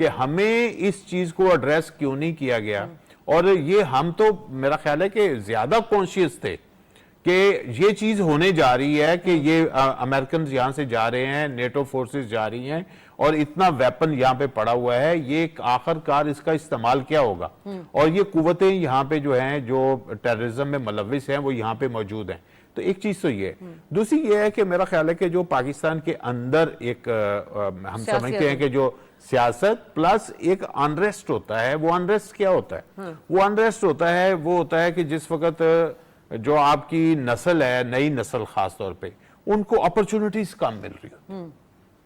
کہ ہمیں اس چیز کو ایڈریس کیوں نہیں کیا گیا. اور یہ ہم تو میرا خیال ہے کہ زیادہ کانشیس تھے کہ یہ چیز ہونے جا رہی ہے کہ یہ امریکنز یہاں سے جا رہے ہیں, نیٹو فورسز جا رہی ہیں اور اتنا ویپن یہاں پہ پڑا ہوا ہے, یہ آخر کار اس کا استعمال کیا ہوگا, اور یہ قوتیں یہاں پہ جو ہیں جو ٹیررزم میں ملوث ہیں وہ یہاں پہ موجود ہیں. تو ایک چیز تو یہ ہے. دوسری یہ ہے کہ میرا خیال ہے کہ جو پاکستان کے اندر ایک ہم سمجھتے ہیں کہ جو سیاست پلس ایک انریسٹ ہوتا ہے, وہ انریسٹ کیا ہوتا ہے؟ وہ انریسٹ ہوتا ہے کہ جس وقت جو آپ کی نسل ہے, نئی نسل خاص طور پہ, ان کو اپرچونٹیز کم مل رہی ہوتی,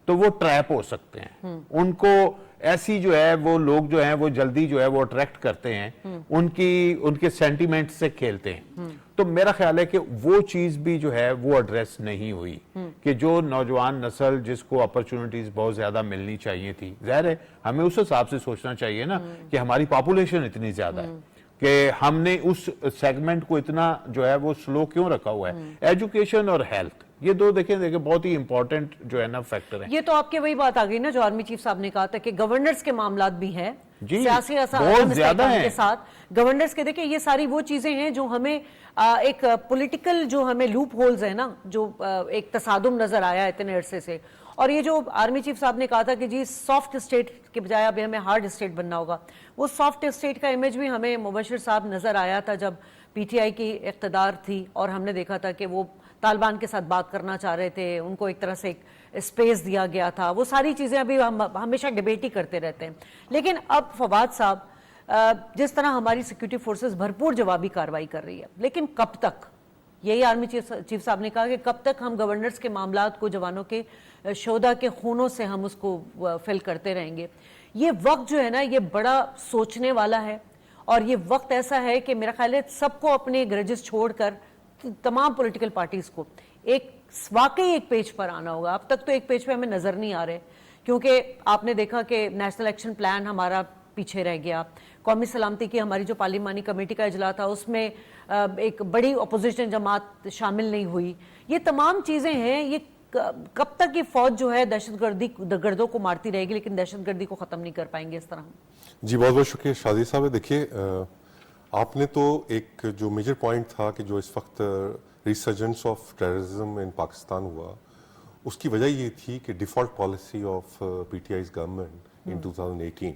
تو وہ ٹریپ ہو سکتے ہیں. ان کو ایسی جو ہے وہ لوگ جو ہیں وہ جلدی جو ہے وہ اٹریکٹ کرتے ہیں, ان کے سینٹیمنٹ سے کھیلتے ہیں. تو میرا خیال ہے کہ وہ چیز بھی جو ہے وہ ایڈریس نہیں ہوئی کہ جو نوجوان نسل جس کو اپرچونٹیز بہت زیادہ ملنی چاہیے تھی, ظاہر ہے ہمیں اس حساب سے سوچنا چاہیے نا کہ ہماری پاپولیشن اتنی زیادہ ہے کہ ہم نے اس سیگمنٹ کو اتنا جو ہے وہ سلو کیوں رکھا ہوا ہے. ایجوکیشن اور ہیلتھ, یہ دو دیکھیں بہت ہی امپورٹنٹ جو ہے نا فیکٹر ہیں. یہ تو آپ کے وہی بات آ گئی نا جو آرمی چیف صاحب نے کہا تھا کہ گورنرز کے معاملات بھی ہیں, سیاسی بہت زیادہ ہیں کے ساتھ گورنرز کے. دیکھیں یہ ساری وہ چیزیں ہیں جو ہمیں ایک پولیٹیکل جو ہمیں لوپ ہولز ہیں نا, جو ایک تصادم نظر آیا اتنے عرصے سے. اور یہ جو آرمی چیف صاحب نے کہا تھا کہ جی سافٹ اسٹیٹ کے بجائے ابھی ہمیں ہارڈ اسٹیٹ بننا ہوگا, وہ سافٹ اسٹیٹ کا امیج بھی ہمیں مبشر صاحب نظر آیا تھا جب پی ٹی آئی کی اقتدار تھی اور ہم نے دیکھا تھا کہ وہ طالبان کے ساتھ بات کرنا چاہ رہے تھے, ان کو ایک طرح سے ایک اسپیس دیا گیا تھا. وہ ساری چیزیں ابھی ہم ہمیشہ ڈیبیٹ ہی کرتے رہتے ہیں. لیکن اب فواد صاحب جس طرح ہماری سیکیورٹی فورسز بھرپور جوابی کارروائی کر رہی ہے, لیکن کب تک؟ یہی آرمی چیف صاحب نے کہا کہ کب تک ہم گورنرز کے معاملات کو جوانوں کے شہداء کے خونوں سے ہم اس کو فل کرتے رہیں گے. یہ وقت جو ہے نا یہ بڑا سوچنے والا ہے, اور یہ وقت ایسا ہے کہ میرا خیال ہے سب کو اپنے گرجز چھوڑ کر تمام پولیٹیکل پارٹیز کو ایک واقعی ایک پیج پر آنا ہوگا. اب تک تو ایک پیج پہ ہمیں نظر نہیں آ رہے, کیونکہ آپ نے دیکھا کہ نیشنل ایکشن پلان ہمارا پیچھے رہ گیا, قومی سلامتی کی ہماری جو پارلیمانی کمیٹی کا اجلاس تھا اس میں ایک بڑی اپوزیشن جماعت شامل نہیں ہوئی. یہ تمام چیزیں ہیں, یہ کب تک یہ فوج جو ہے دہشت گردوں کو مارتی رہے گی لیکن دہشت گردی کو ختم نہیں کر پائیں گے اس طرح؟ جی بہت بہت شکریہ شادی صاحب. دیکھیے آپ نے تو ایک جو میجر پوائنٹ تھا کہ جو اس وقت resurgence of terrorism in Pakistan ہوا, اس کی وجہ یہ تھی کہ default policy of P T I's government in 2018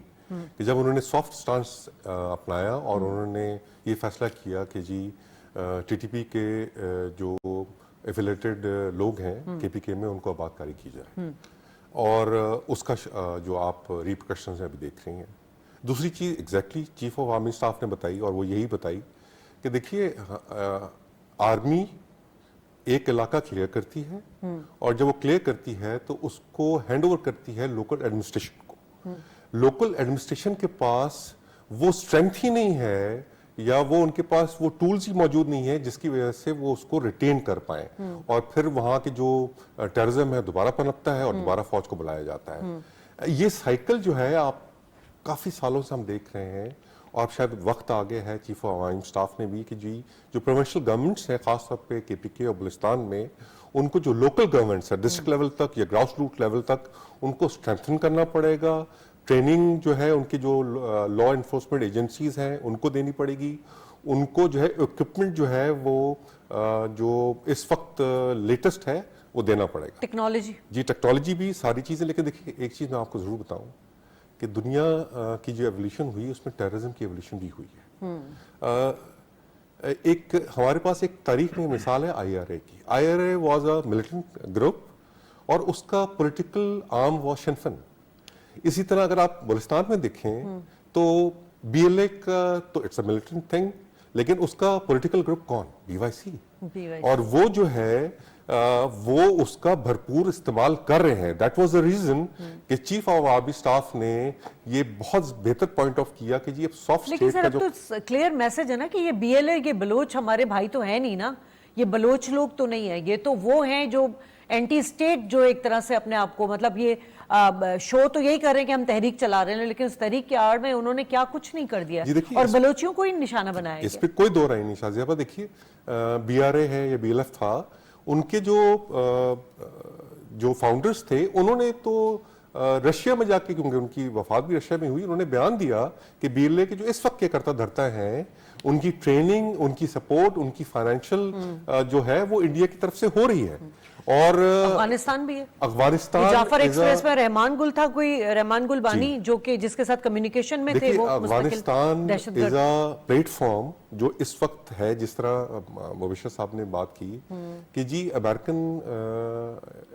کہ جب انہوں نے سافٹ سٹانس اپنایا اور انہوں نے یہ فیصلہ کیا کہ جی ٹی ٹی پی کے جو ایفیلیٹڈ لوگ ہیں کے پی کے میں ان کو آباد کاری کی جائے, اور اس کا جو آپ ریپرکشنز ابھی دیکھ رہی ہیں. دوسری چیز exactly chief of army staff نے بتائی, اور وہ یہی بتائی کہ دیکھیے آرمی ایک علاقہ کلیئر کرتی ہے, اور جب وہ کلیئر کرتی ہے تو اس کو ہینڈ اوور کرتی ہے لوکل ایڈمنسٹریشن کو. لوکل ایڈمنسٹریشن کے پاس وہ اسٹرینتھ ہی نہیں ہے, یا وہ ان کے پاس وہ ٹولز ہی موجود نہیں ہے جس کی وجہ سے وہ اس کو ریٹین کر پائیں, اور پھر وہاں کے جو ٹیررزم ہے دوبارہ پنپتا ہے اور دوبارہ فوج کو بلایا جاتا ہے. یہ سائیکل جو ہے آپ کافی سالوں سے ہم دیکھ رہے ہیں, اور اب شاید وقت آ گیا ہے چیف آف آرمی اسٹاف نے بھی کہ جی جو پروونشل گورنمنٹس ہیں خاص طور پہ کے پی کے اور بلوچستان میں, ان کو جو لوکل گورنمنٹس ہے ڈسٹرکٹ لیول تک یا گراس روٹ لیول تک ان کو اسٹرینتھن کرنا پڑے گا. ٹریننگ جو ہے ان کی جو لا انفورسمنٹ ایجنسیز ہیں ان کو دینی پڑے گی. ان کو جو ہے اکوپمنٹ جو ہے وہ جو اس وقت لیٹسٹ ہے وہ دینا پڑے گا. ٹیکنالوجی, جی ٹیکنالوجی بھی ساری چیزیں. لیکن دیکھیے ایک چیز میں آپ کو ضرور بتاؤں کہ دنیا کی جو ایولیوشن ہوئی اس میں ٹیررزم کی ایولیوشن بھی ہوئی ہے. ایک ہمارے پاس ایک تاریخ میں مثال ہے آئی آر اے کی. I R a was a militant group اور اس کا پولیٹیکل آرم واز شنفن. اسی طرح اگر آپ بلوچستان میں دیکھیں تو بی ایل اے کا تو اٹس اے ملیٹنٹ تھنگ, لیکن اس کا پولیٹیکل گروپ کون؟ بی وائی سی. اور وہ جو ہے وہ اس کا بھرپور استعمال کر رہے ہیں. دیٹ واز دا ریزن کہ چیف آف آرمی اسٹاف نے یہ بہت بہتر پوائنٹ آف کیا کہ جی اب سافٹ اسٹیٹ کا جو کلیئر میسج ہے نا کہ یہ بی ایل اے, یہ بلوچ ہمارے بھائی تو ہے نہیں نا, یہ بلوچ لوگ تو نہیں ہے, یہ تو وہ ہیں جو اینٹی اسٹیٹ جو ایک طرح سے اپنے آپ کو, مطلب یہ شو تو یہی کر رہے ہیں کہ ہم تحریک چلا رہے ہیں, لیکن اس تحریک کے آڑ میں انہوں نے کیا کچھ نہیں کر دیا اور بلوچیوں کو ہی نشانہ بنایا. اس پہ کوئی دو رائے نہیں شازیہ. پر دیکھیے بی آر اے ہے یا بی ایل ایف تھا, ان کے جو فاؤنڈرز تھے انہوں نے تو رشیا میں جا کے, کیونکہ ان کی وفات بھی رشیا میں ہوئی, انہوں نے بیان دیا کہ بیرلے کے جو اس وقت کے کرتا دھرتا ہیں, ان کی ٹریننگ, ان کی سپورٹ, ان کی فائنینشیل جو ہے وہ انڈیا کی طرف سے ہو رہی ہے. اور افغانستان بھی ہے. افغانستان جعفر ایکسپریس میں رحمان گل تھا, کوئی رحمان گل بانی جو کہ جس کے ساتھ کمیونیکیشن میں تھے, وہ افغانستان از اے پلیٹ فارم جو اس وقت ہے, جس طرح مبشر صاحب نے بات کی کہ جی امریکن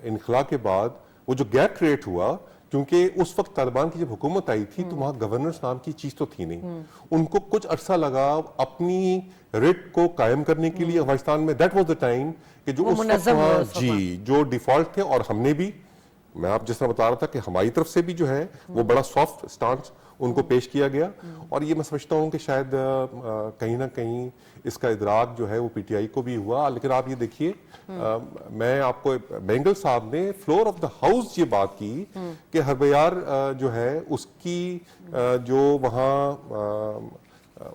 انخلا کے بعد وہ جو گیپ کریٹ ہوا, کیونکہ اس وقت طالبان کی جب حکومت آئی تھی تو وہاں گورننس نام کی چیز تو تھی نہیں. ان کو کچھ عرصہ لگا اپنی ریٹ کو قائم کرنے کے لیے افغانستان میں. دیٹ واز دا ٹائم کہ جو اس وقت وہاں جی جو ڈیفالٹ تھے, اور ہم نے بھی, میں آپ جس طرح بتا رہا تھا کہ ہماری طرف سے بھی جو ہے وہ بڑا سافٹ سٹانس ان کو پیش کیا گیا. اور یہ میں سمجھتا ہوں کہ شاید کہیں نہ کہیں اس کا ادراک جو ہے وہ پی ٹی آئی کو بھی ہوا. لیکن آپ یہ دیکھیے, میں آپ کو, بینگل صاحب نے فلور آف دا ہاؤس یہ بات کی کہ ہربیار جو ہے اس کی جو وہاں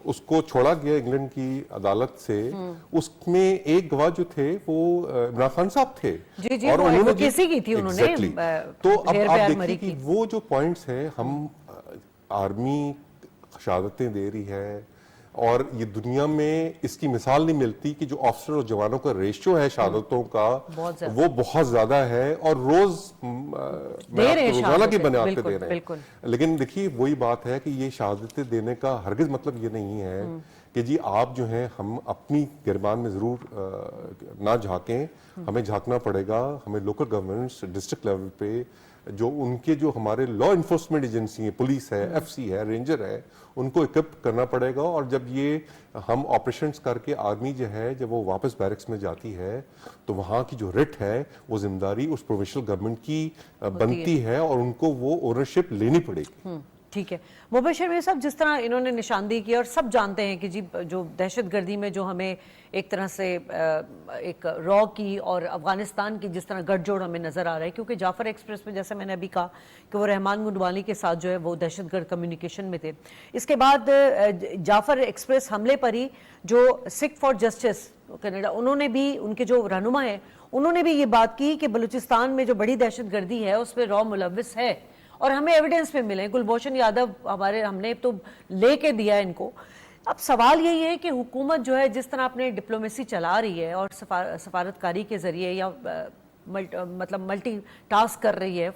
اس کو چھوڑا گیا انگلینڈ کی عدالت سے, اس میں ایک گواہ جو تھے وہ عمران خان صاحب تھے. اور انہوں نے کیسی کی تھی انہوں نے. تو اب آپ دیکھیے کہ وہ جو پوائنٹس ہیں, ہم آرمی شہادتیں دے رہی ہے, اور یہ دنیا میں اس کی مثال نہیں ملتی کہ جو آفیسر اور جوانوں کا ریشو ہے شہادتوں کا وہ بہت زیادہ ہے, اور روزانہ کی بنیاد پہ دے رہے ہیں. لیکن دیکھیے وہی بات ہے کہ یہ شہادتیں دینے کا ہرگز مطلب یہ نہیں ہے کہ جی آپ جو ہیں, ہم اپنی گربان میں ضرور نہ جھانکیں, ہمیں جھانکنا پڑے گا. ہمیں لوکل گورنمنٹس ڈسٹرکٹ لیول پہ جو ان کے جو ہمارے لا انفورسمنٹ ایجنسی ہیں, پولیس ہے, ایف سی ہے, رینجر ہے, ان کو اکوپ کرنا پڑے گا. اور جب یہ ہم آپریشنز کر کے آرمی جو ہے جب وہ واپس بیرکس میں جاتی ہے تو وہاں کی جو ریٹ ہے وہ ذمہ داری اس پروونشل گورنمنٹ کی بنتی ہے, اور ان کو وہ اونرشپ لینی پڑے گی. ٹھیک ہے مبشر میاں صاحب, جس طرح انہوں نے نشاندہی کی, اور سب جانتے ہیں کہ جی جو دہشت گردی میں جو ہمیں ایک طرح سے ایک را کی اور افغانستان کی جس طرح گٹھ جوڑ ہمیں نظر آ رہا ہے, کیونکہ جعفر ایکسپریس میں جیسے میں نے ابھی کہا کہ وہ رحمان گنڈوانی کے ساتھ جو ہے وہ دہشت گرد کمیونیکیشن میں تھے. اس کے بعد جعفر ایکسپریس حملے پر ہی جو سکھ فار جسٹس کینیڈا, انہوں نے بھی, ان کے جو رہنما ہیں, انہوں نے بھی یہ بات کی کہ بلوچستان میں جو بڑی دہشت گردی ہے اس پہ را ملوث ہے, اور ہمیں ایویڈنس پہ ملے. کلبھوشن یادو ہمارے, ہم نے تو لے کے دیا ان کو. اب سوال یہی ہے کہ حکومت جو ہے جس طرح اپنے ڈپلومیسی چلا رہی ہے اور سفارتکاری کے ذریعے یا مطلب ملٹی ٹاسک کر رہی ہے,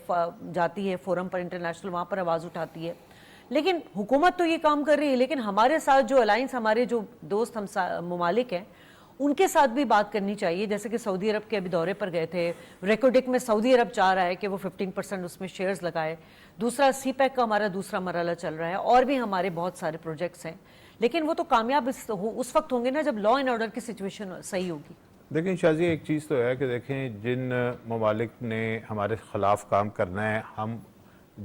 جاتی ہے فورم پر انٹرنیشنل, وہاں پر آواز اٹھاتی ہے, لیکن حکومت تو یہ کام کر رہی ہے, لیکن ہمارے ساتھ جو الائنس, ہمارے جو دوست ممالک ہیں, ان کے ساتھ بھی بات کرنی چاہیے. جیسے کہ سعودی عرب کے ابھی دورے پر گئے تھے, ریکوڈک میں سعودی عرب چاہ رہا ہے کہ وہ 15% اس میں شیئرز لگائے. دوسرا سی پیک کا ہمارا دوسرا مرحلہ چل رہا ہے, اور بھی ہمارے بہت سارے پروجیکٹس ہیں, لیکن وہ تو کامیاب اس وقت ہوں گے نا جب لا اینڈ آرڈر کی سچویشن صحیح ہوگی. دیکھیں شازی, ایک چیز تو ہے کہ دیکھیں جن ممالک نے ہمارے خلاف کام کرنا ہے, ہم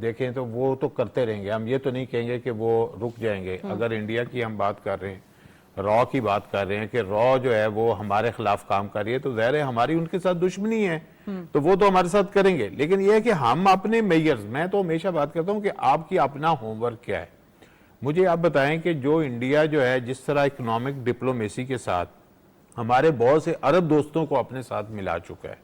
دیکھیں تو وہ تو کرتے رہیں گے. ہم یہ تو نہیں کہیں گے کہ وہ رک جائیں گے. اگر انڈیا کی ہم بات کر رہے ہیں, را کی بات کر رہے ہیں کہ را جو ہے وہ ہمارے خلاف کام کر رہی ہے, تو ظاہر ہے ہماری ان کے ساتھ دشمنی ہے, تو وہ تو ہمارے ساتھ کریں گے. لیکن یہ ہے کہ ہم اپنے میئرز, میں تو ہمیشہ بات کرتا ہوں کہ آپ کی اپنا ہوم ورک کیا ہے. مجھے آپ بتائیں کہ جو انڈیا جو ہے جس طرح اکنامک ڈپلومیسی کے ساتھ ہمارے بہت سے عرب دوستوں کو اپنے ساتھ ملا چکا ہے,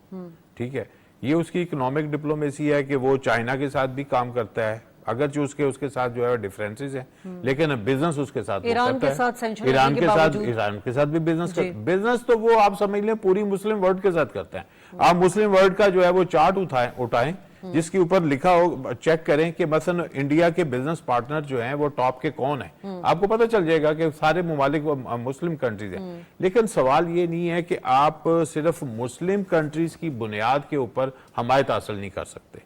ٹھیک ہے, یہ اس کی اکنامک ڈپلومیسی ہے کہ وہ چائنا کے ساتھ بھی کام کرتا ہے, اگرچہ اس کے ساتھ جو ہے ڈیفرنسز ہیں, لیکن بزنس اس کے ساتھ ایران کے ساتھ ایران کے ساتھ بھی بزنس تو وہ آپ سمجھ لیں پوری مسلم ورلڈ کے ساتھ کرتے ہیں. آپ مسلم ورلڈ کا جو ہے وہ چارٹ اٹھائیں جس کے اوپر لکھا ہو, چیک کریں کہ مثلا انڈیا کے بزنس پارٹنر جو ہیں وہ ٹاپ کے کون ہیں, آپ کو پتہ چل جائے گا کہ سارے ممالک مسلم کنٹریز ہیں. لیکن سوال یہ نہیں ہے کہ آپ صرف مسلم کنٹریز کی بنیاد کے اوپر حمایت حاصل نہیں کر سکتے.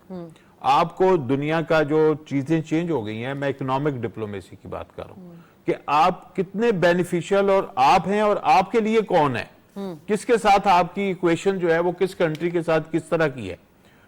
آپ کو دنیا کا جو چیزیں چینج ہو گئی ہیں, میں اکنامک ڈپلومیسی کی بات کر رہا ہوں, کہ آپ کتنے بینیفیشل اور آپ ہیں, اور آپ کے لیے کون ہے, کس کے ساتھ آپ کی ایکویشن جو ہے وہ کس کنٹری کے ساتھ کس طرح کی ہے,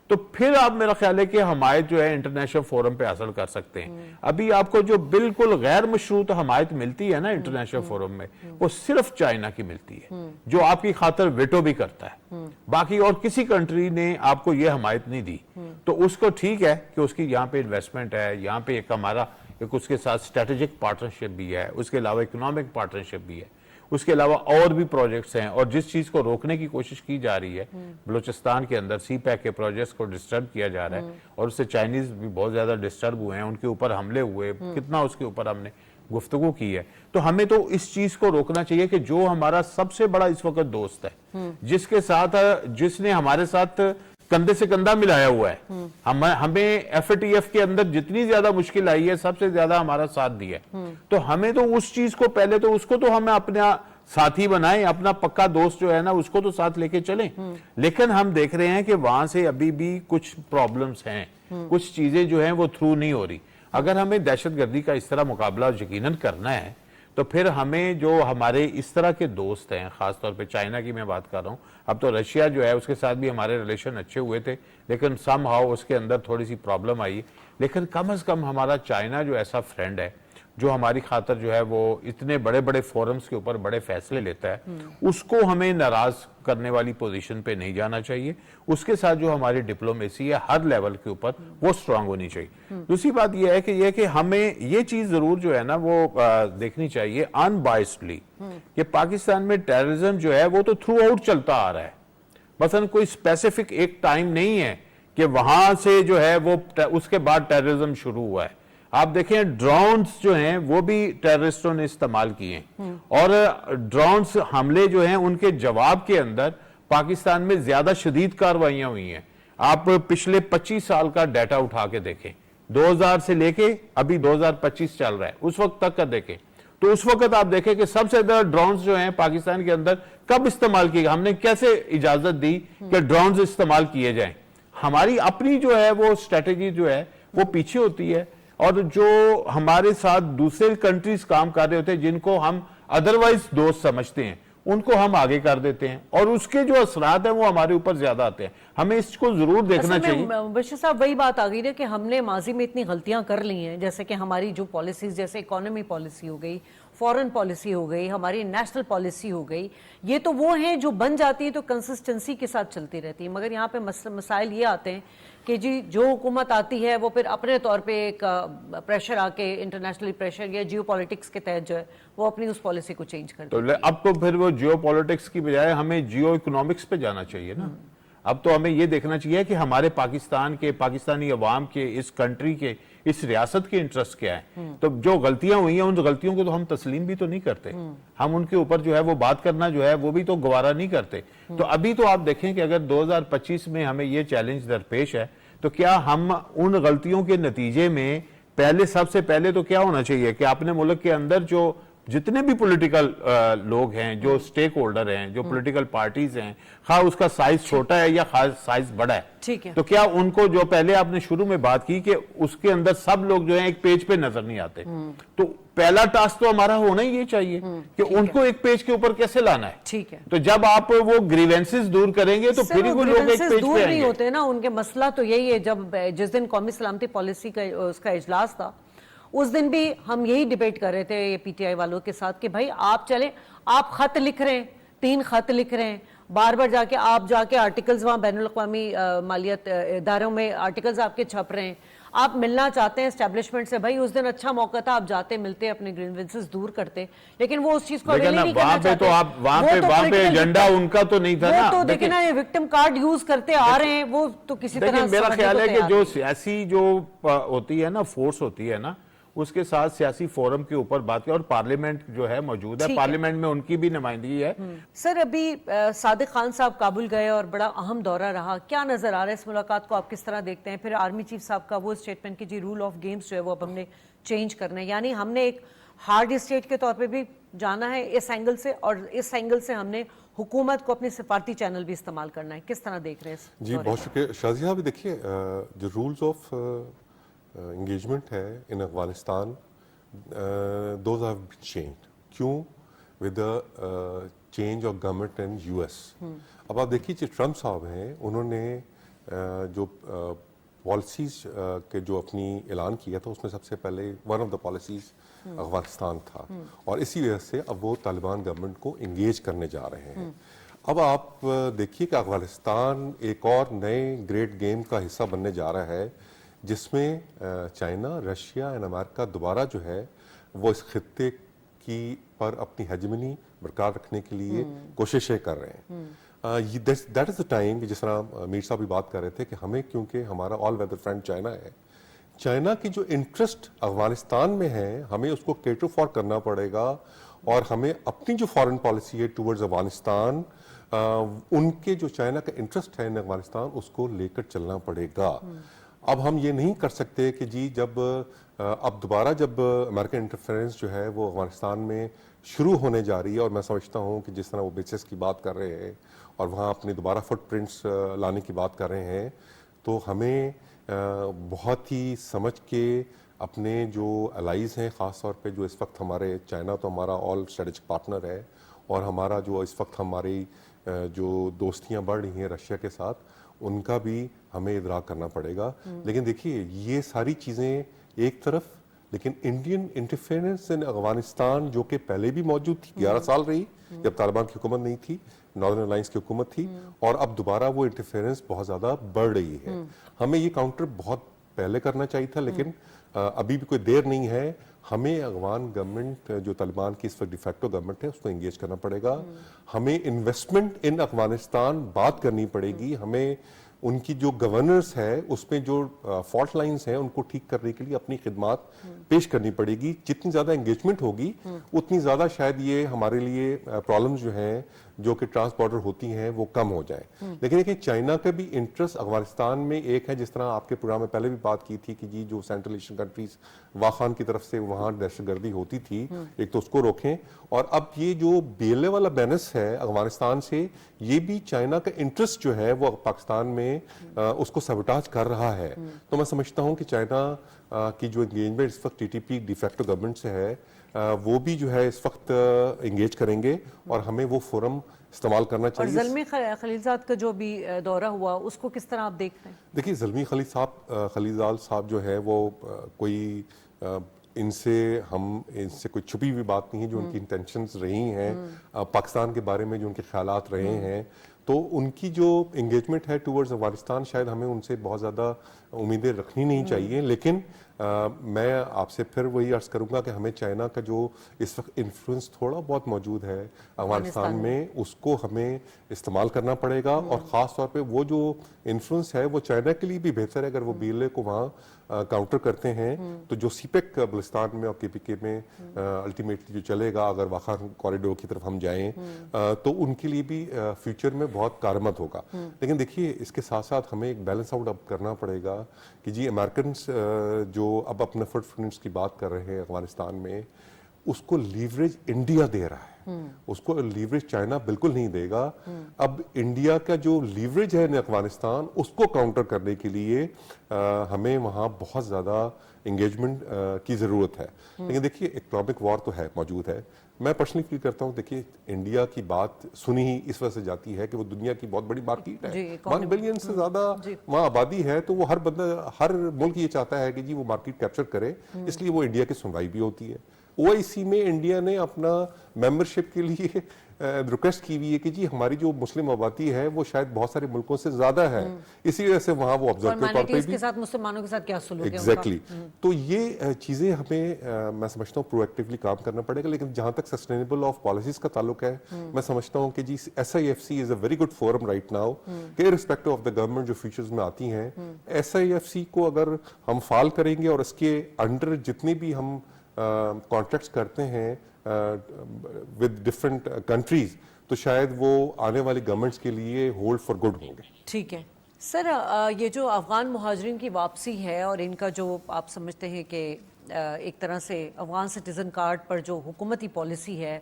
تو پھر آپ میرا خیال ہے کہ حمایت جو ہے انٹرنیشنل فورم پہ حاصل کر سکتے ہیں. ابھی آپ کو جو بالکل غیر مشروط حمایت ملتی ہے نا انٹرنیشنل فورم میں, وہ صرف چائنا کی ملتی ہے, جو آپ کی خاطر ویٹو بھی کرتا ہے. باقی اور کسی کنٹری نے آپ کو یہ حمایت نہیں دی. تو اس کو ٹھیک ہے کہ اس کی یہاں پہ انویسٹمنٹ ہے, یہاں پہ ایک ہمارا ایک اس کے ساتھ اسٹریٹجک پارٹنرشپ بھی ہے, اس کے علاوہ اکنامک پارٹنرشپ بھی ہے. اس کے علاوہ اور بھی پروجیکٹس ہیں، اور جس چیز کو روکنے کی کوشش کی جا رہی ہے بلوچستان کے اندر سی پیک کے پروجیکٹس کو ڈسٹرب کیا جا رہا ہے، اور اس سے چائنیز بھی بہت زیادہ ڈسٹرب ہوئے ہیں، ان کے اوپر حملے ہوئے، کتنا اس کے اوپر ہم نے گفتگو کی ہے. تو ہمیں تو اس چیز کو روکنا چاہیے کہ جو ہمارا سب سے بڑا اس وقت دوست ہے، جس کے ساتھ جس نے ہمارے ساتھ کندھے سے کندھا ملایا ہوا ہے، ہمیں ایف اے ٹی ایف کے اندر جتنی زیادہ مشکل آئی ہے سب سے زیادہ ہمارا ساتھ دیا ہے، تو ہمیں تو اس چیز کو پہلے تو اس کو تو ہمیں اپنا ساتھی بنائیں، اپنا پکا دوست جو ہے نا اس کو تو ساتھ لے کے چلیں. لیکن ہم دیکھ رہے ہیں کہ وہاں سے ابھی بھی کچھ پرابلمز ہیں، کچھ چیزیں جو ہیں وہ تھرو نہیں ہو رہی. اگر ہمیں دہشت گردی کا اس طرح مقابلہ یقیناً کرنا ہے تو پھر ہمیں جو ہمارے اس طرح کے دوست ہیں، خاص طور پہ چائنا کی میں بات کر رہا ہوں، اب تو رشیا جو ہے اس کے ساتھ بھی ہمارے ریلیشن اچھے ہوئے تھے، لیکن سم ہاؤ اس کے اندر تھوڑی سی پرابلم آئی. لیکن کم از کم ہمارا چائنا جو ایسا فرینڈ ہے جو ہماری خاطر جو ہے وہ اتنے بڑے بڑے فورمز کے اوپر بڑے فیصلے لیتا ہے، اس کو ہمیں ناراض کرنے والی پوزیشن پہ نہیں جانا چاہیے. اس کے ساتھ جو ہماری ڈپلومیسی ہے ہر لیول کے اوپر وہ سٹرونگ ہونی چاہیے. دوسری بات یہ ہے کہ ہمیں یہ چیز ضرور جو ہے نا وہ دیکھنی چاہیے ان بائسڈلی کہ پاکستان میں ٹیررزم جو ہے وہ تو تھرو آؤٹ چلتا آ رہا ہے. مثلا کوئی اسپیسیفک ایک ٹائم نہیں ہے کہ وہاں سے جو ہے وہ اس کے بعد ٹیررزم شروع ہوا ہے. آپ دیکھیں ڈرونز جو ہیں وہ بھی ٹیررسٹوں نے استعمال کیے ہیں، اور ڈرونز حملے جو ہیں ان کے جواب کے اندر پاکستان میں زیادہ شدید کاروائیاں ہوئی ہیں. آپ پچھلے 25 سال کا ڈیٹا اٹھا کے دیکھیں، 2000 سے لے کے ابھی 2025 چل رہا ہے، اس وقت تک کا دیکھیں تو اس وقت آپ دیکھیں کہ سب سے زیادہ ڈرونز جو ہیں پاکستان کے اندر کب استعمال کیے گئے، ہم نے کیسے اجازت دی کہ ڈرونز استعمال کیے جائیں. ہماری اپنی جو ہے وہ اسٹریٹجی جو ہے وہ پیچھے ہوتی ہے، اور جو ہمارے ساتھ دوسرے کنٹریز کام کر رہے ہوتے ہیں جن کو ہم ادروائز دوست سمجھتے ہیں ان کو ہم آگے کر دیتے ہیں، اور اس کے جو اثرات ہیں وہ ہمارے اوپر زیادہ آتے ہیں. ہمیں اس کو ضرور دیکھنا چاہیے. بشیر صاحب وہی بات آ گئی نا کہ ہم نے ماضی میں اتنی غلطیاں کر لی ہیں، جیسے کہ ہماری جو پالیسیز جیسے اکانومی پالیسی ہو گئی، فورن پالیسی ہو گئی، ہماری نیشنل پالیسی ہو گئی، یہ تو وہ ہیں جو بن جاتی ہیں تو کنسسٹنسی کے ساتھ چلتی رہتی ہیں. مگر یہاں پہ مسائل یہ آتے ہیں کہ جی جو حکومت آتی ہے وہ پھر اپنے طور پہ ایک پریشر آ کے انٹرنیشنل پریشر یا جیو پالیٹکس کے تحت جو ہے وہ اپنی اس پالیسی کو چینج کر تو اب تو پھر وہ جیو پالیٹکس کی بجائے ہمیں جیو اکنامکس پہ جانا چاہیے نا. اب تو ہمیں یہ دیکھنا چاہیے کہ ہمارے پاکستان کے، پاکستانی عوام کے، اس کنٹری کے، اس ریاست کے انٹرسٹ کیا ہے. تو جو غلطیاں ہوئی ہیں ان غلطیوں کو تو ہم تسلیم بھی تو نہیں کرتے، ہم ان کے اوپر جو ہے وہ بات کرنا جو ہے وہ بھی تو گوارا نہیں کرتے. تو ابھی تو آپ دیکھیں کہ اگر 2025 میں ہمیں یہ چیلنج درپیش ہے تو کیا ہم ان غلطیوں کے نتیجے میں سب سے پہلے تو کیا ہونا چاہیے کہ اپنے ملک کے اندر جو جتنے بھی پولیٹیکل لوگ ہیں، جو سٹیک ہولڈر ہیں، جو پولیٹیکل پارٹیز ہیں، خواہ اس کا سائز چھوٹا ہے یا سائز بڑا ہے، تو کیا ان کو جو پہلے آپ نے شروع میں بات کی کہ اس کے اندر سب لوگ جو ہیں ایک پیج پہ نظر نہیں آتے، تو پہلا ٹاسک تو ہمارا ہونا ہی یہ چاہیے کہ ان کو ایک پیج کے اوپر کیسے لانا ہے. تو جب آپ وہ گریوینسز دور کریں گے تو پھر ہی وہ لوگ ایک پیج پہ آئیں گے. ہوتے ہیں نا ان کے مسئلہ تو یہی ہے. جس دن قومی سلامتی پالیسی کا اس کا اجلاس تھا اس دن بھی ہم یہی ڈیبیٹ کر رہے تھے یہ پی ٹی آئی والوں کے ساتھ کہ بھائی آپ چلیں، آپ خط لکھ رہے ہیں، 3 خط لکھ رہے ہیں، بار بار جا کے آرٹیکلز وہاں بین الاقوامی مالیت اداروں میں آرٹیکلز آپ کے چھپ رہے ہیں، آپ ملنا چاہتے ہیں اسٹیبلشمنٹ سے، بھائی اس دن اچھا موقع تھا آپ جاتے ملتے اپنے گرینوینسز دور کرتے، لیکن وہ اس چیز کو اویل نہیں کرنا چاہتے. وہاں پہ ایجنڈا ان کا تو نہیں تھا نا. وہ تو دیکھیں نا یہ وکٹم کارڈ یوز کرتے آ رہے ہیں، وہ تو کسی طرح میرا خیال ہے کہ جو سیاسی جو ہوتی ہے نا فورس ہوتی ہے نا اس کے ساتھ سیاسی فورم کے اوپر بات کی، اور پارلیمنٹ جو ہے موجود ہے، پارلیمنٹ میں ان کی بھی نمائندگی ہے. سر ابھی صادق خان صاحب کابل گئے اور بڑا اہم دورہ رہا، کیا نظر آ رہا ہے اس ملاقات کو، آپ کس طرح دیکھتے ہیں؟ پھر آرمی چیف صاحب کا وہ اسٹیٹمنٹ کہ جی رول آف گیمز جو ہے وہ اب ہم نے چینج کرنا ہے، یعنی ہم نے ایک ہارڈ اسٹیٹ کے طور پہ بھی جانا ہے اس اینگل سے، اور اس اینگل سے ہم نے حکومت کو اپنے سفارتی چینل بھی استعمال کرنا ہے. کس طرح دیکھ رہے ہیں؟ جی بہت شکریہ شازیہ صاحب. دیکھیے جو رولز آف انگیجمنٹ ہے ان Afghanistan those have been changed. کیوں؟ with the change of government in US. اب آپ دیکھیے جو ٹرمپ صاحب ہیں انہوں نے جو پالیسیز کے جو اپنی اعلان کیا تھا اس میں سب سے پہلے one of the policies Afghanistan تھا، اور اسی وجہ سے اب وہ طالبان گورنمنٹ کو انگیج کرنے جا رہے ہیں. اب آپ دیکھیے کہ افغانستان ایک اور نئے گریٹ گیم کا حصہ بننے جا رہا ہے جس میں چائنا، رشیا اینڈ امریکہ دوبارہ جو ہے وہ اس خطے کی پر اپنی ہیجمنی برقرار رکھنے کے لیے کوششیں کر رہے ہیں. دیٹ از دا ٹائم جس طرح میر صاحب بھی بات کر رہے تھے کہ ہمیں کیونکہ ہمارا آل ویدر فرینڈ چائنا ہے, چائنا کی جو انٹرسٹ افغانستان میں ہے ہمیں اس کو کیٹر فار کرنا پڑے گا, اور ہمیں اپنی جو فارن پالیسی ہے ٹورڈز افغانستان, ان کے جو چائنا کا انٹرسٹ ہے ان افغانستان, اس کو لے کر چلنا پڑے گا. اب ہم یہ نہیں کر سکتے کہ جی جب اب دوبارہ جب امریکن انٹرفیرنس جو ہے وہ افغانستان میں شروع ہونے جا رہی ہے, اور میں سمجھتا ہوں کہ جس طرح وہ بیسز کی بات کر رہے ہیں اور وہاں اپنے دوبارہ فٹ پرنٹس لانے کی بات کر رہے ہیں, تو ہمیں بہت ہی سمجھ کے اپنے جو الائز ہیں, خاص طور پہ جو اس وقت ہمارے چائنا تو ہمارا آل اسٹریٹجک پارٹنر ہے, اور ہمارا جو اس وقت ہماری جو دوستیاں بڑھ رہی ہیں رشیا کے ساتھ, ان کا بھی ہمیں ادراک کرنا پڑے گا. لیکن دیکھیے یہ ساری چیزیں ایک طرف, لیکن انڈین انٹرفیئرنس ان افغانستان جو کہ پہلے بھی موجود تھی, 11 سال رہی جب طالبان کی حکومت نہیں تھی, ناردرن الائنس کی حکومت تھی, اور اب دوبارہ وہ انٹرفیئرنس بہت زیادہ بڑھ رہی ہے. ہمیں یہ کاؤنٹر بہت پہلے کرنا چاہیے تھا, لیکن ابھی بھی کوئی دیر نہیں ہے. ہمیں افغان گورنمنٹ جو طالبان کی اس وقت ڈیفیکٹو گورنمنٹ ہے اس کو انگیج کرنا پڑے گا. ہمیں انویسٹمنٹ ان افغانستان بات کرنی پڑے گی. ہمیں ان کی جو گورنرز ہے اس میں جو فالٹ لائنز ہیں ان کو ٹھیک کرنے کے لیے اپنی خدمات پیش کرنی پڑے گی. جتنی زیادہ انگیجمنٹ ہوگی اتنی زیادہ شاید یہ ہمارے لیے پرابلمز جو ہیں جو کہ ٹرانس بارڈر ہوتی ہیں وہ کم ہو جائیں. لیکن دیکھیں چائنا کا بھی انٹرسٹ افغانستان میں ایک ہے, جس طرح آپ کے پروگرام میں پہلے بھی بات کی تھی کہ جی جو سینٹرل ایشین کنٹریز واخان کی طرف سے وہاں دہشت گردی ہوتی تھی, ایک تو اس کو روکیں, اور اب یہ جو بیلے والا بینس ہے افغانستان سے, یہ بھی چائنا کا انٹرسٹ جو ہے وہ پاکستان میں اس کو سبوٹاج کر رہا ہے. تو میں سمجھتا ہوں کہ چائنا کی جو انگیجمنٹ اس وقت T T P de facto government سے ہے, وہ بھی جو ہے اس وقت انگیج کریں گے, اور ہمیں وہ فورم استعمال کرنا چاہیے. اور زلمی خلیلزاد کا جو بھی دورہ ہوا اس کو کس طرح آپ دیکھ رہے ہیں؟ دیکھیے زلمی خلیلزاد صاحب جو ہے وہ کوئی ان سے کوئی چھپی ہوئی بات نہیں ہے. جو ان کی انٹینشنز رہی ہیں پاکستان کے بارے میں, جو ان کے خیالات رہے ہیں, تو ان کی جو انگیجمنٹ ہے ٹورڈز افغانستان شاید ہمیں ان سے بہت زیادہ امیدیں رکھنی نہیں چاہیے. لیکن میں آپ سے پھر وہی عرض کروں گا کہ ہمیں چائنا کا جو اس وقت انفلوئنس تھوڑا بہت موجود ہے افغانستان میں, اس کو ہمیں استعمال کرنا پڑے گا. اور خاص طور پہ وہ جو انفلوئنس ہے وہ چائنا کے لیے بھی بہتر ہے. اگر وہ بی ایل اے کو وہاں کاؤنٹر کرتے ہیں تو جو سی پیک بلوچستان میں اور کے پی کے میں الٹیمیٹلی جو چلے گا, اگر واخان کوریڈور کی طرف ہم جائیں, تو ان کے لیے بھی فیوچر میں بہت کارآمد ہوگا. لیکن دیکھیے اس کے ساتھ ساتھ ہمیں ایک بیلنس آؤٹ اب کرنا پڑے گا کہ جی امریکنس جو اب اپنے فٹ پرنٹس کی بات کر رہے ہیں افغانستان میں, اس کو لیوریج انڈیا دے رہا ہے, اس کو لیوریج چائنا بالکل نہیں دے گا. اب انڈیا کا جو لیوریج ہے افغانستان, اس کو کاؤنٹر کرنے کے لیے ہمیں وہاں بہت زیادہ انگیجمنٹ کی ضرورت ہے. لیکن دیکھیے اکنامک وار تو ہے, موجود ہے. میں پرسنلی فیل کرتا ہوں, دیکھیے انڈیا کی بات سنی ہی اس وجہ سے جاتی ہے کہ وہ دنیا کی بہت بڑی مارکیٹ ہے, 1 بلین سے زیادہ وہاں آبادی ہے, تو وہ ہر ملک یہ چاہتا ہے کہ جی وہ مارکیٹ کیپچر کرے, اس لیے وہ انڈیا کی سنوائی بھی ہوتی ہے. OIC میں انڈیا نے اپنا ممبرشپ کے لیے ریکویسٹ کی ہوئی ہے کہ جی ہماری جو مسلم آبادی ہے وہ شاید بہت سارے ملکوں سے زیادہ ہے, اسی وجہ سے وہاں وہ آبزرو کے طور پہ بھی مسلمانوں کے ساتھ کیا سلوک ہے ایگزیکٹلی. تو یہ چیزیں ہمیں میں سمجھتا ہوں پرو ایکٹیولی کام کرنا پڑے گا. لیکن جہاں تک سسٹینیبل آف پالیسیز کا تعلق ہے, میں سمجھتا ہوں کہ جی SIFC is a very good forum right now, کہ ارسپیکٹو آف دا گورنمنٹ جو فیوچرز میں آتی ہیں, SIFC کو اگر ہم فال کریں گے اور اس کے انڈر جتنے بھی ہم کانٹریکٹس کرتے ہیں ود ڈفرنٹ کنٹریز, تو شاید وہ آنے والی گورنمنٹس کے لیے ہولڈ فار گڈ ہوں گے. ٹھیک ہے سر, یہ جو افغان مہاجرین کی واپسی ہے اور ان کا جو آپ سمجھتے ہیں کہ ایک طرح سے افغان سٹیزن کارڈ پر جو حکومتی پالیسی ہے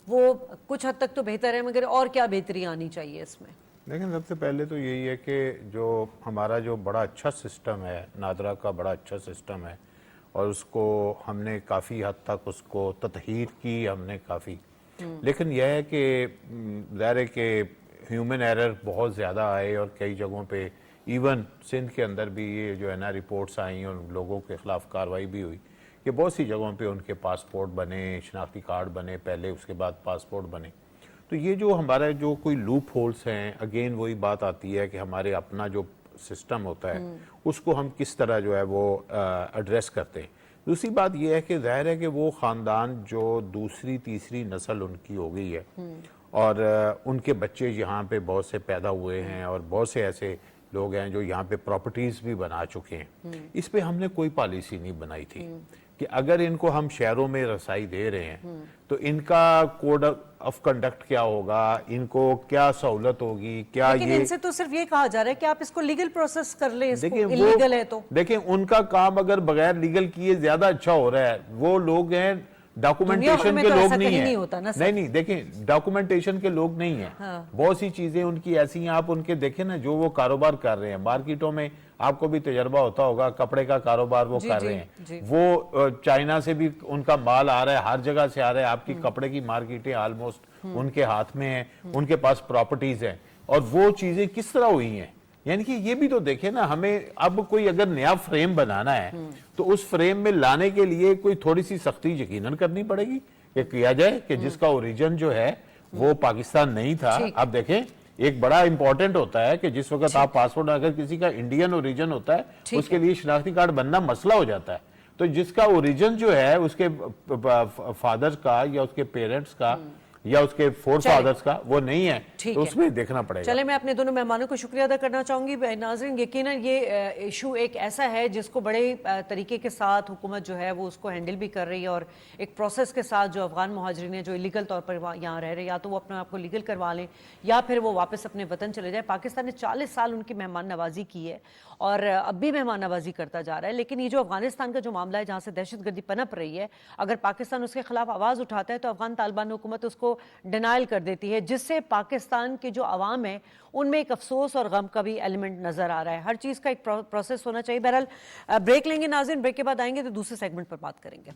وہ کچھ حد تک تو بہتر ہے, مگر اور کیا بہتری آنی چاہیے اس میں؟ لیکن سب سے پہلے تو یہی ہے کہ جو ہمارا جو بڑا اچھا سسٹم ہے, نادرا کا بڑا اچھا سسٹم ہے, اور اس کو ہم نے کافی حد تک اس کو تطہیر کی ہم نے کافی. لیکن یہ ہے کہ ظاہر ہے کہ ہیومن ایرر بہت زیادہ آئے, اور کئی جگہوں پہ ایون سندھ کے اندر بھی یہ جو ہے نا رپورٹس آئیں اور لوگوں کے خلاف کارروائی بھی ہوئی کہ بہت سی جگہوں پہ ان کے پاسپورٹ بنے, شناختی کارڈ بنے پہلے, اس کے بعد پاسپورٹ بنے. تو یہ جو ہمارا جو کوئی لوپ ہولز ہیں, اگین وہی بات آتی ہے کہ ہمارے اپنا جو سسٹم ہوتا ہے اس کو ہم کس طرح جو ہے وہ ایڈریس کرتے ہیں. دوسری بات یہ ہے کہ ظاہر ہے کہ وہ خاندان جو دوسری تیسری نسل ان کی ہو گئی ہے اور ان کے بچے یہاں پہ بہت سے پیدا ہوئے ہیں اور بہت سے ایسے لوگ ہیں جو یہاں پہ پراپرٹیز بھی بنا چکے ہیں، اس پہ ہم نے کوئی پالیسی نہیں بنائی تھی کہ اگر ان کو ہم شہروں میں رسائی دے رہے ہیں تو ان کا کوڈ آف کنڈکٹ کیا ہوگا، ان کو کیا سہولت ہوگی، کیا لیکن یہ ان سے تو صرف یہ کہا جا رہا ہے کہ آپ اس کو لیگل پروسیس کر لیں، اس کو دیکھیں انلیگل ہے تو دیکھیں ان کا کام اگر بغیر لیگل کیے زیادہ اچھا ہو رہا ہے، وہ لوگ ہیں ڈاکومنٹیشن کے لوگ نہیں ہیں، نہیں دیکھیں ڈاکومنٹیشن کے لوگ نہیں ہیں، بہت سی چیزیں ان کی ایسی ہیں، آپ ان کے دیکھیں نا جو وہ کاروبار کر رہے ہیں مارکیٹوں میں، آپ کو بھی تجربہ ہوتا ہوگا، کپڑے کا کاروبار وہ کر رہے ہیں، وہ چائنا سے بھی ان کا مال آ رہا ہے، ہر جگہ سے آ رہا ہے، آپ کی کپڑے کی مارکیٹیں آلموسٹ ان کے ہاتھ میں ہیں، ان کے پاس پراپرٹیز ہیں، اور وہ چیزیں کس طرح ہوئی ہیں، یعنی کہ یہ بھی تو دیکھیں نا، ہمیں اب کوئی اگر نیا فریم بنانا ہے تو اس فریم میں لانے کے لیے کوئی تھوڑی سی سختی یقیناً کرنی پڑے گی کہ کیا جائے کہ جس کا اوریجن جو ہے وہ پاکستان نہیں تھا۔ اب دیکھیں ایک بڑا امپورٹنٹ ہوتا ہے کہ جس وقت آپ پاسپورٹ اگر کسی کا انڈین اوریجن ہوتا ہے اس کے لیے شناختی کارڈ بننا مسئلہ ہو جاتا ہے، تو جس کا اوریجن جو ہے اس کے فادر کا یا اس کے پیرنٹس کا یا اس کے فور فادرز کا وہ نہیں ہے، تو اس میں دیکھنا پڑے گا۔ چلے میں اپنے دونوں مہمانوں کو شکریہ ادا کرنا چاہوں گی۔ ناظرین یقیناً یہ ایشو ایک ایسا ہے جس کو بڑے طریقے کے ساتھ حکومت جو ہے وہ اس کو ہینڈل بھی کر رہی ہے، اور ایک پروسیس کے ساتھ جو افغان مہاجرین ہیں جو الیگل طور پر یہاں رہ رہے ہیں، یا تو وہ اپنے آپ کو لیگل کروا لیں یا پھر وہ واپس اپنے وطن چلے جائیں۔ پاکستان نے 40 سال ان کی مہمان نوازی کی ہے اور اب بھی مہمان نوازی کرتا جا رہا ہے، لیکن یہ جو افغانستان کا جو معاملہ ہے جہاں سے دہشت گردی پنپ رہی ہے، اگر پاکستان اس کے خلاف آواز اٹھاتا ہے تو افغان طالبان حکومت اس کو ڈینائل کر دیتی ہے، جس سے پاکستان کے جو عوام ہیں ان میں ایک افسوس اور غم کا بھی ایلیمنٹ نظر آ رہا ہے۔ ہر چیز کا ایک پروسیس ہونا چاہیے۔ بہرحال بریک لیں گے ناظرین، بریک کے بعد آئیں گے تو دوسرے سیگمنٹ پر بات کریں گے۔